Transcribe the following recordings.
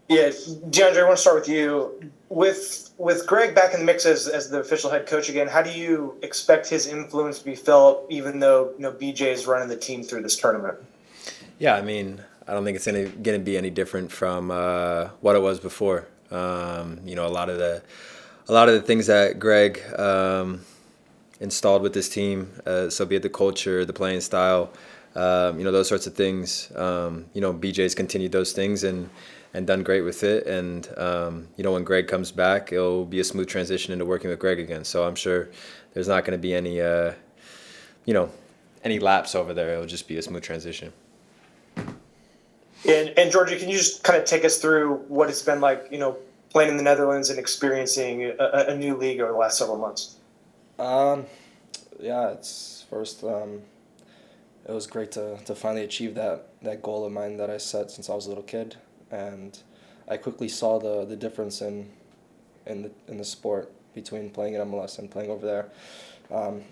Yeah, DeAndre, I want to start with you. With Greg back in the mix as the official head coach again, how do you expect his influence to be felt, even though BJ is running the team through this tournament? Yeah, I mean, I don't think it's going to be any different from what it was before. A lot of the things that Greg installed with this team, so be it the culture, the playing style, those sorts of things. BJ's continued those things and done great with it. And when Greg comes back, it'll be a smooth transition into working with Greg again. So I'm sure there's not going to be you know, any lapse over there. It'll just be a smooth transition. And Georgia, can you just kind of take us through what it's been like, playing in the Netherlands and experiencing a new league over the last several months? Um, yeah, it's first. It was great to finally achieve that goal of mine that I set since I was a little kid, and I quickly saw the difference in the sport between playing in MLS and playing over there.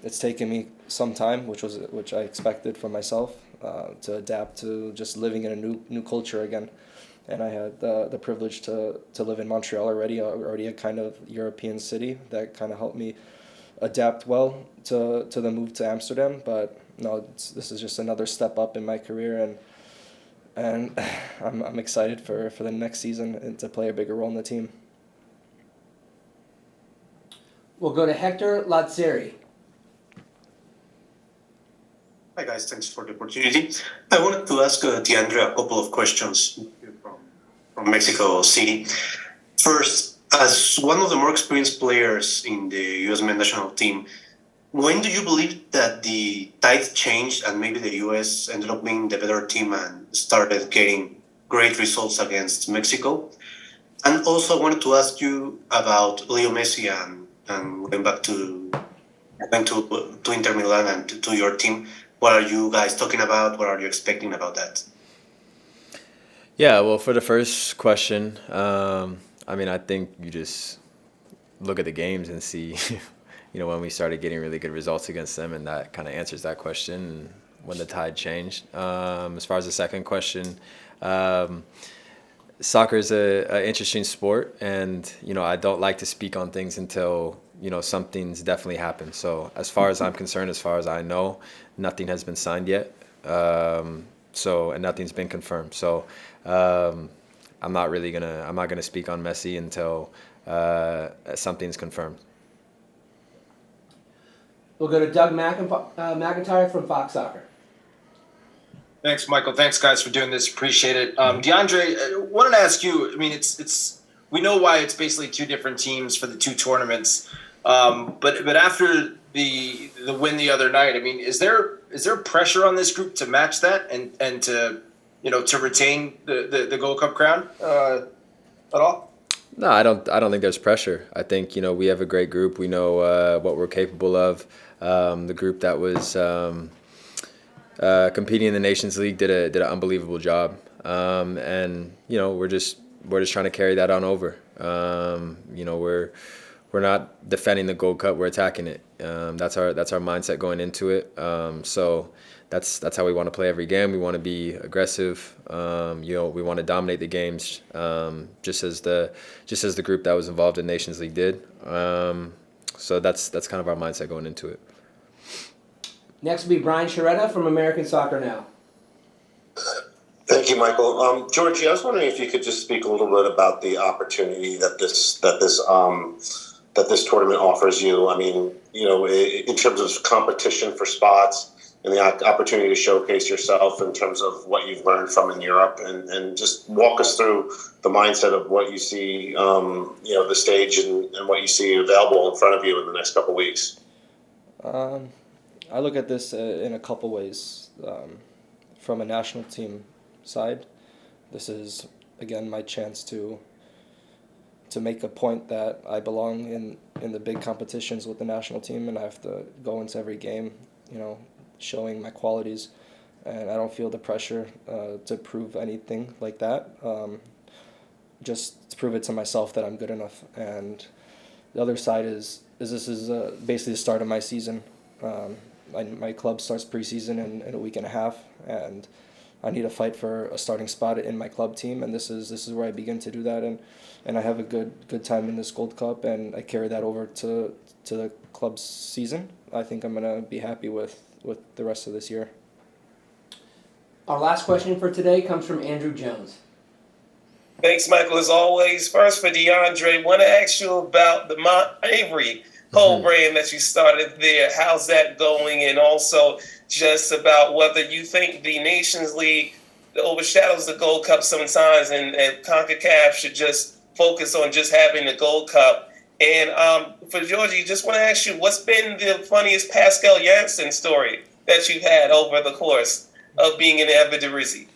It's taken me some time, which I expected from myself, to adapt to just living in a new culture again. And I had the privilege to live in Montreal already a kind of European city that kind of helped me adapt well to the move to Amsterdam. But no, this is just another step up in my career, and I'm excited for the next season and to play a bigger role in the team. We'll go to Hector Lazzeri. Hi guys, thanks for the opportunity. I wanted to ask DeAndre a couple of questions from Mexico City. First, as one of the more experienced players in the USMNT national team, when do you believe that the tide changed and maybe the US ended up being the better team and started getting great results against Mexico? And also, I wanted to ask you about Leo Messi and going to Inter Milan and to your team. What are you guys talking about? What are you expecting about that? Yeah, well, for the first question, I think you just look at the games and see, when we started getting really good results against them, and that kind of answers that question. When the tide changed. As far as the second question, soccer is a interesting sport, and I don't like to speak on things until something's definitely happened. So as far as I'm concerned, as far as I know, nothing has been signed yet. And nothing's been confirmed. So I'm not gonna speak on Messi until something's confirmed. We'll go to Doug McIntyre from Fox Soccer. Thanks, Michael. Thanks, guys, for doing this. Appreciate it. DeAndre, I wanted to ask you. I mean, it's we know why it's basically two different teams for the two tournaments. But after the win the other night, I mean, is there pressure on this group to match that and to to retain the Gold Cup crown at all? No, I don't think there's pressure. I think we have a great group. We know what we're capable of. The group that was competing in the Nations League did an unbelievable job, and we're just trying to carry that on over. We're not defending the Gold Cup; we're attacking it. That's our mindset going into it. So that's how we want to play every game. We want to be aggressive. We want to dominate the games, just as the group that was involved in Nations League did. So that's kind of our mindset going into it. Next will be Brian Sciaretta from American Soccer Now. Thank you, Michael. Georgie, I was wondering if you could just speak a little bit about the opportunity that this tournament offers you. I mean, in terms of competition for spots and the opportunity to showcase yourself in terms of what you've learned from in Europe, and just walk us through the mindset of what you see, the stage and what you see available in front of you in the next couple of weeks. I look at this in a couple ways. From a national team side, this is again my chance to make a point that I belong in the big competitions with the national team, and I have to go into every game, showing my qualities, and I don't feel the pressure to prove anything like that. Just to prove it to myself that I'm good enough. And the other side is this is basically the start of my season. My club starts preseason in a week and a half, and I need to fight for a starting spot in my club team, and this is where I begin to do that, and I have a good time in this Gold Cup, and I carry that over to the club's season. I think I'm gonna be happy with the rest of this year. Our last question for today comes from Andrew Jones. Thanks, Michael, as always. First for DeAndre, want to ask you about the Mount Avery whole brand that you started there. How's that going? And also just about whether you think the Nations League overshadows the Gold Cup sometimes, and CONCACAF should just focus on just having the Gold Cup. And for Georgie, just want to ask you, what's been the funniest Pascal Johnson story that you've had over the course of being in Eredivisie?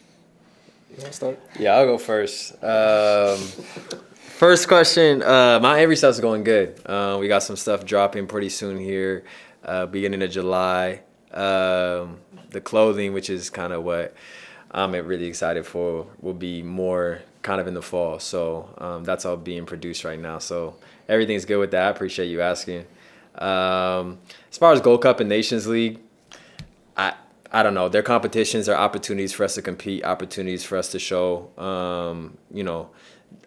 You want to start? Yeah, I'll go first. First question, Mount Avery stuff's going good. We got some stuff dropping pretty soon here, beginning of July. The clothing, which is kind of what I'm really excited for, will be more kind of in the fall. So that's all being produced right now. So everything's good with that. I appreciate you asking. As far as Gold Cup and Nations League, I don't know. Their competitions are opportunities for us to compete, opportunities for us to show,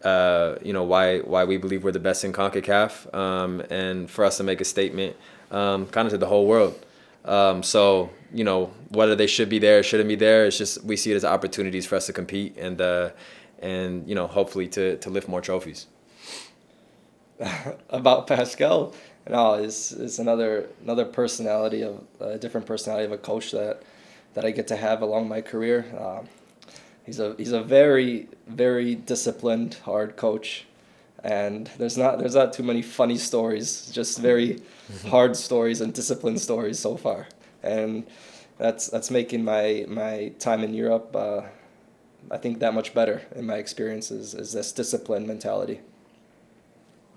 why we believe we're the best in CONCACAF, and for us to make a statement, kind of to the whole world. So whether they should be there, shouldn't be there, it's just we see it as opportunities for us to compete and hopefully to lift more trophies. About Pascal, is another personality of a different personality of a coach that I get to have along my career. He's a very, very disciplined, hard coach, and there's not too many funny stories, just very hard stories and disciplined stories so far, and that's making my time in Europe I think that much better in my experiences is this disciplined mentality.